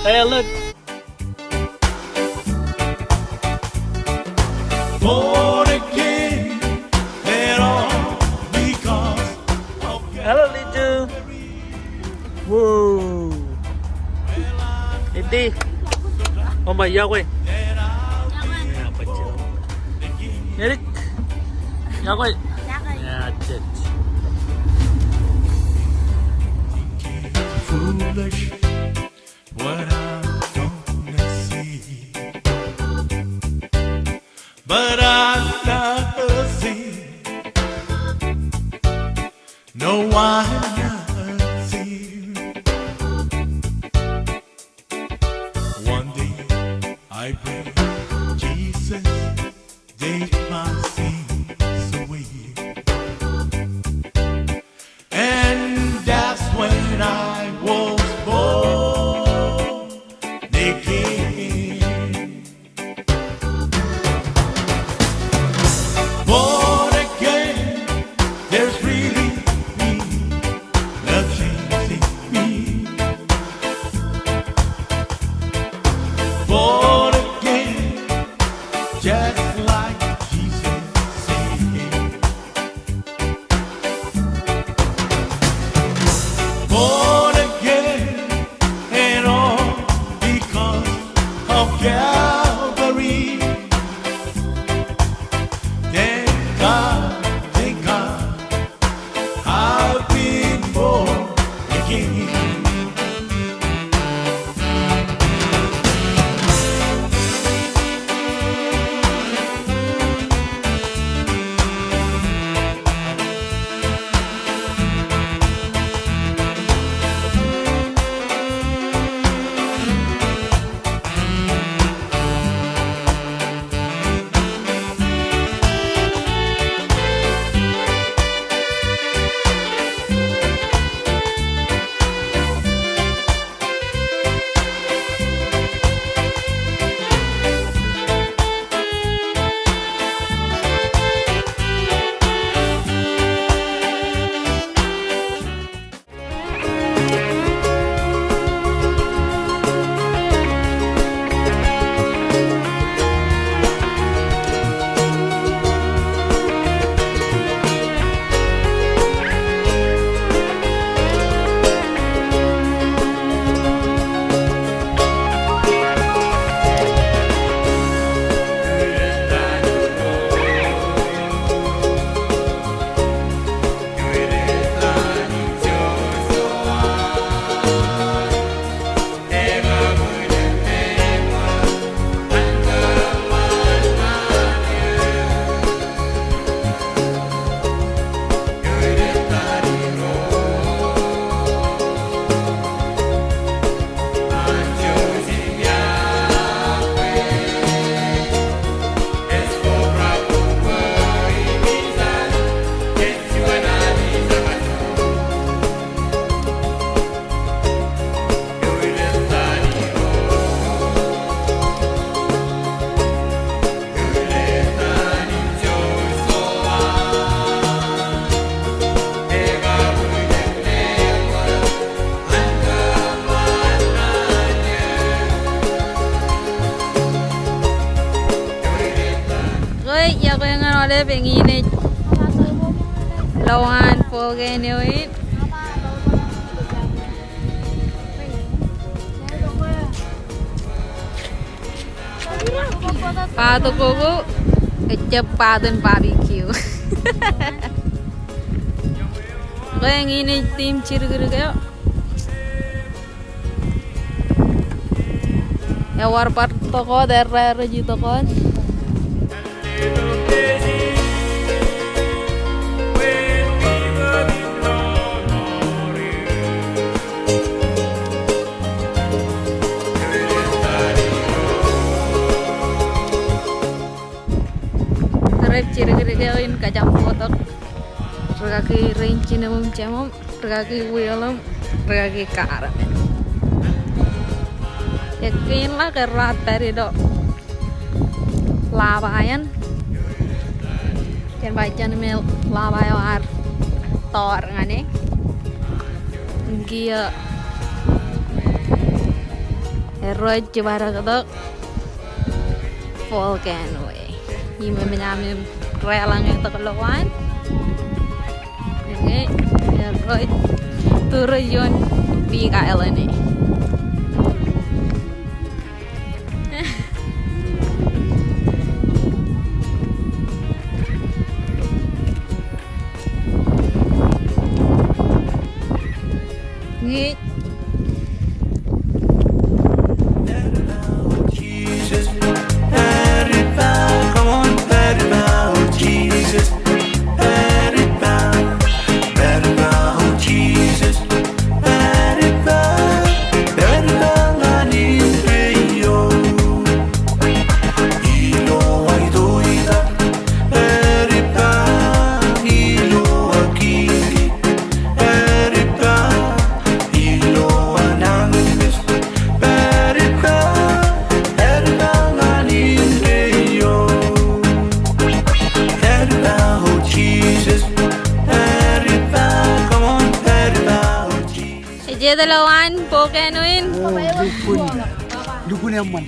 Hey, look. Born again and all because of Hello, Liju. Whoa. Indy. Oh my Yahweh. Eric. Yahweh. Yeah, that's it. foolish what I'm gonna see, but I'm not a see. No, I'm not see. One day I pray, Jesus, take my sins away. And that's when I was born again. Born again, there's really me, nothing in me. Born again, just like Jesus said. Born again and all because of Calvary. Thank God, I've been born again. Rồi, giờ có yang ada pengen lawan pogen ini. Pato kogo kecepatan barbecue. Ko yang ini tim cirger kayo. Ya war part toko daerah reji toko. Ciri-ciri kacang potok, regaki rinci nemum cemom, regaki wilam, regaki karam. Yakin lah kerat dari dok labayan, jangan baca nih labayan tor ngane, gia rồi chưa bao giờ được volcano nhưng mà mình làm ra là người ta có lâu anh ini rồi từ region Big Island này Jadi lawan volcanoin. Dukun yang man.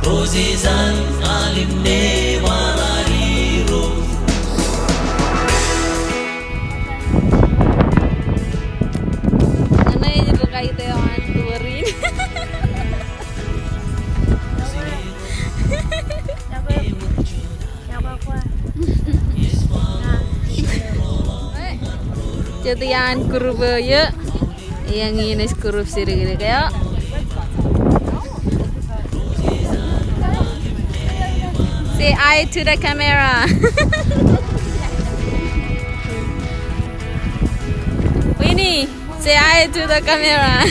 Roses and alimne warari rose. Ano yung juga kayo tayo ang tuwarin? Jadi yang kurub ya, yang ini kurub siri kayak. Say hi to the camera. Winnie, say hi to the camera.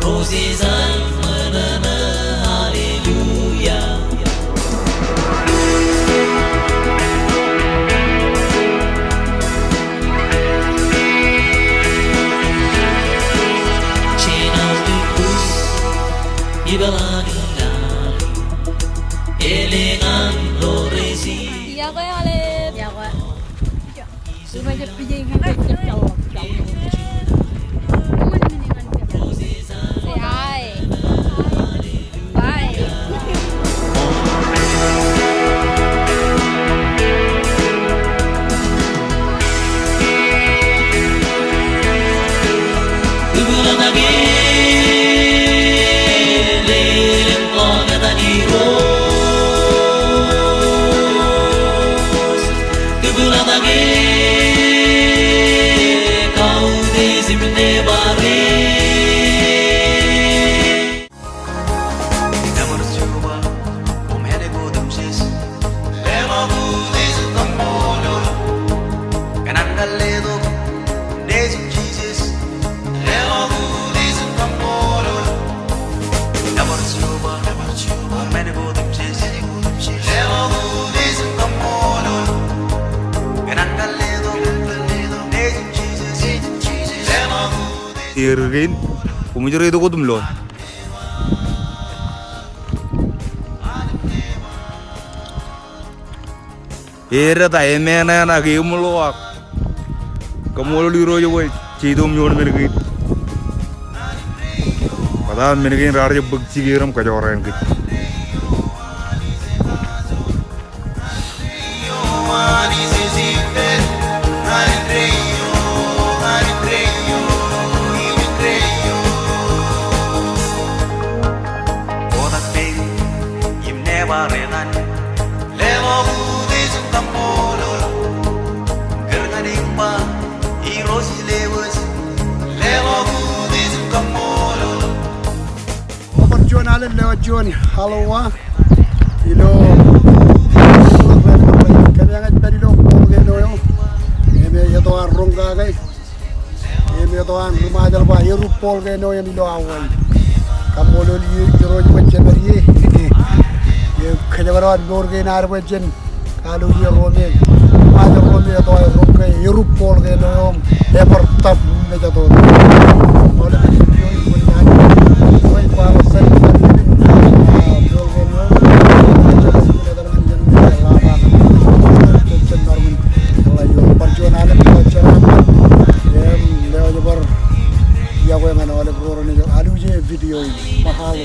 Roses and manana, hallelujah. Chinas de cruz, ibalagila, elegando resi. Iya ko yung alip. Iya ko. Sumajap pijay nga ka. Say hi. Bye. tirgin kumujur itu kodum lo era ta emena na gemulo ak kamulo liro yo boy chidum nyon mergi pada mergi rarje bugchi geram kajoran ki Perjuangan lewat John Halowa ilo kaya nga lo pulge no yo eme yato an ronga kay eme yato an rumadal ba yeru pulge no yan ilo awal kamolo li jero bacen bari ye kaya barat gorge nar bacen kalu ye rome rumadal rome yato ay ronga yeru pulge no yo e pertap me jato ole yo ko ni koy para sen video mahal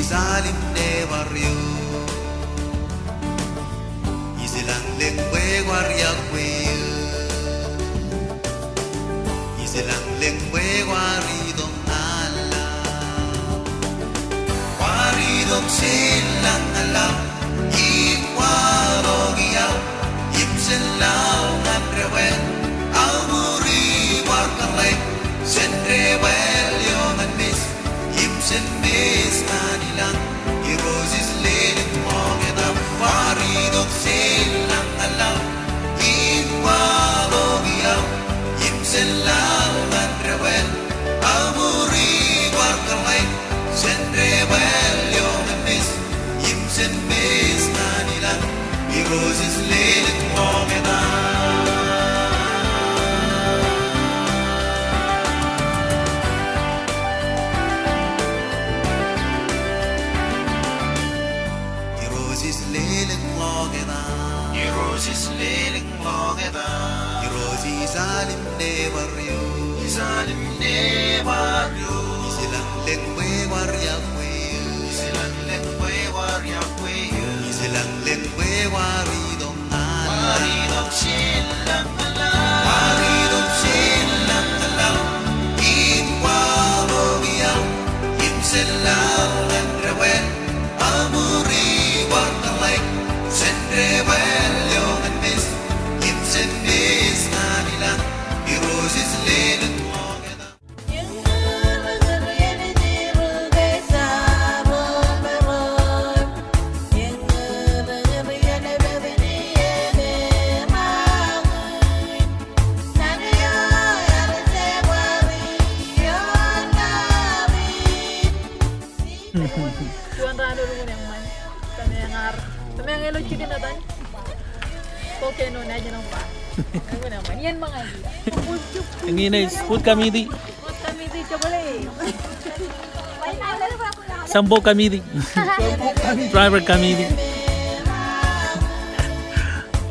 zalim ne barrio Isilang lengwe guaryak we Isilang lengwe guaridong ala Guaridong silang alam Iwarong iyaw Imsilaw ngadrewen Almuri warkalay Sendrewel yung admis Imsen mis kanilang Irosis lilit mo kita Waridong silang alam Iwarong iyaw Imsilaw ngadrewen Almuri warkalay Sendrewel yung admis Imsen mis kanilang Irosis lilit mo kita Roses liling logeda Roses liling logeda Roses alim ne barrio Isalim ne barrio Isilang lengwe waryak we Isilang lengwe waryak we Isilang lengwe waridong ala Waridong silang ala Waridong silang ala Iwaro iyaw Imsilang andrewen Amuri warkalay Sendrewel yung admis Imsen bis kanilang Irosis lilit mo kita Tuan rano mo yang man. Kami yang ar. Kami yang elo chicken na tan. Poke no na jeno pa. Ano naman? Yan mga idea. Ang ina is food kamidi. Kami di chocolate. Sambo kamidi. Driver kamidi.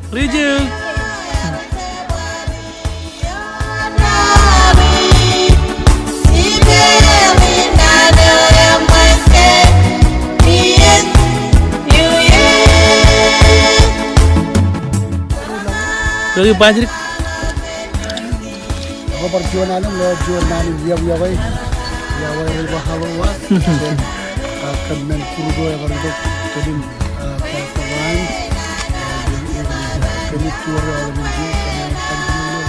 Riju. Lagi banjir. Ako perjuangan lo jualan yawai bahawa kemen kurdo yang berada di kawasan kami keluar dari sini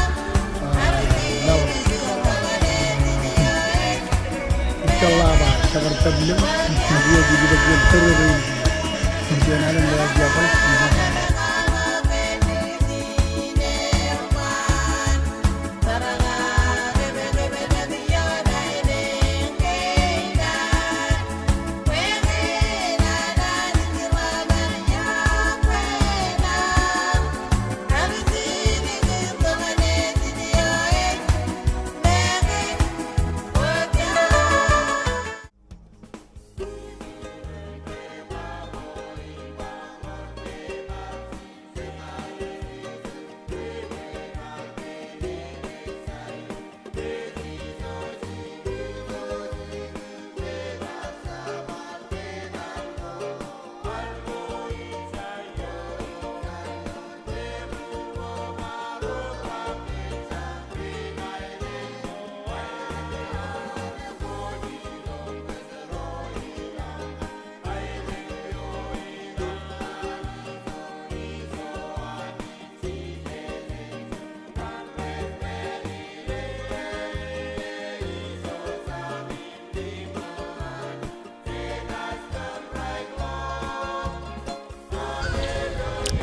law kelaba sabar tablim dia juga bagian terus perjuangan lo yawai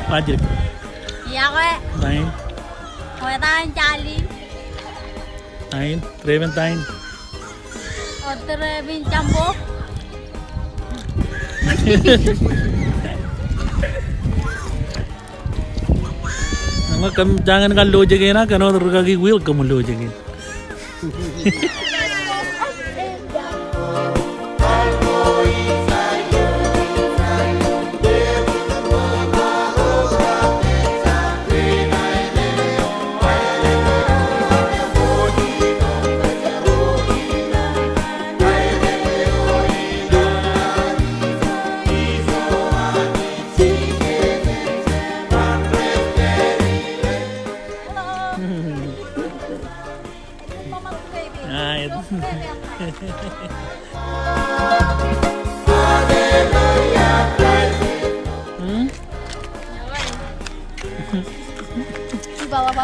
Banjir. Iya kowe. Tain. Kowe tan cali. Tain. Treventain. Otre bin cambuk. Jangan kan lo jagain na kano terkaki wheel kamu lo jagain.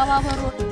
Bawa baru